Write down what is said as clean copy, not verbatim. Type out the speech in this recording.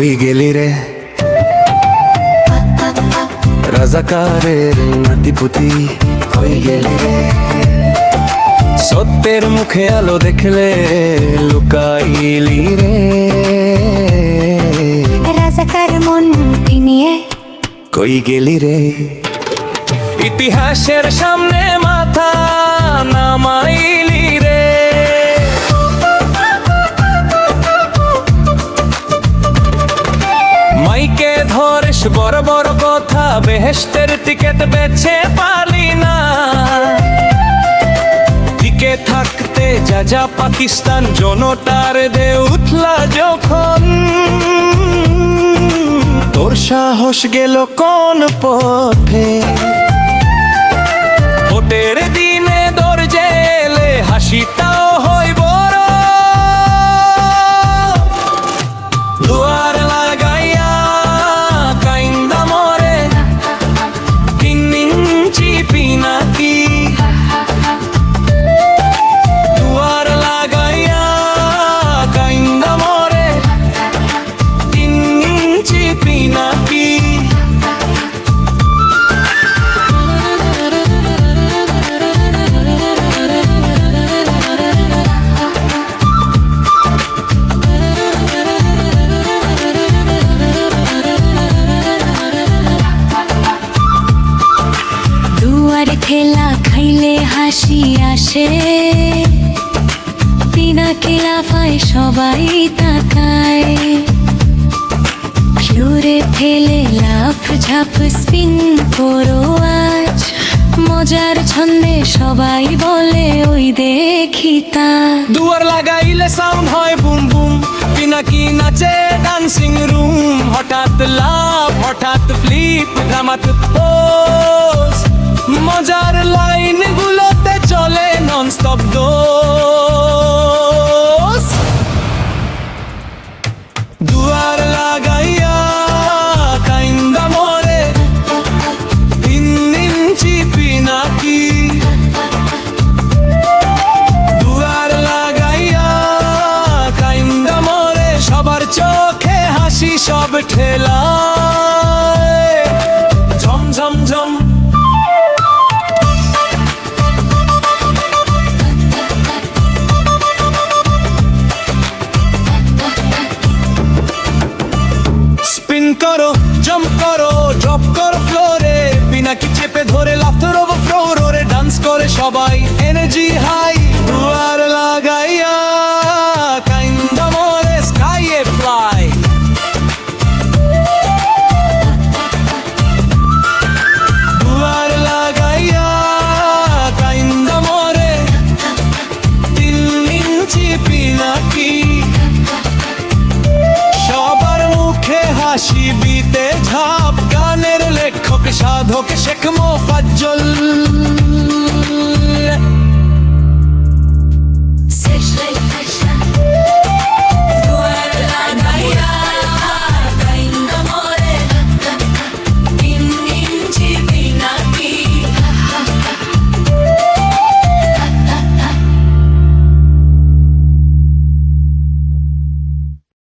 কই গেলি রে রাজাকারের নাতিপুতি, কই গেলি রে? সত্যের মুখে আলো দেখলে লুকাইলি রে। রাজাকার মন নিয়ে কই গেলি রে? ইতিহাসের সামনে মাথা নামাইলি রে। মাইকে ধরিস বড় বড় কথা, বেহেশতের টিকিট বেছে পালি না। টিকে থাকতে যা যা পাকিস্তান জনতার দে উঠলা যখন, তোর সাহস গেল কোন পথে? ভোটের দিনে দরজে এলে হাসিটাও হয় বড়। দুয়ার লাগাইয়া কাইন্দা মরে 3 ইঞ্চি পিনাকি। দুয়ার লাগাইয়া কাইন্দা মরে 3 ইঞ্চি পিনাকি। ঠেলা খাইলে হাসি আসে, পিনাকি লাফায় সবাই তাকায়। ফ্লোরে ফেলে লাফ ঝাপ স্পিন করো আজ, মজার ছন্দে সবাই বলে ওই দেখি তা। দুয়ার লাগাইলে সাউন্ড হয় বুম বুম, পিনাকি নাচে ডান্সিং রুম। হঠাৎ লাভ হঠাৎ ফ্লিপ রামাত পোজ, মজার লাইন গুলোতে চলে নন স্টপ দোষ। দুয়ার লাগাইয়া কাইন্দা মরে 3 ইঞ্চি পিনাকি। দুয়ার লাগাইয়া কাইন্দা মরে সবার চোখে হাসি, সব ঠেলায় ঝম ঝম ঝম। করো জাম্প করো ড্রপ করো ফ্লোরে, পিনাকি চেপে ধরে লাফটার ওভার ফ্লোর ওরে ডান্স করে সবাই এনার্জি হাই। দুয়ার লাগাইয়া কাইন্দা মরে স্কাইয়ে ফ্লাই। দুয়ার লাগাইয়া কাইন্দা মরে 3 ইঞ্চি পিনাকি। সবার মুখে হাসি বিতে ঝাপ, গানের লেখক সাধক শেখ মোফাজ্জল।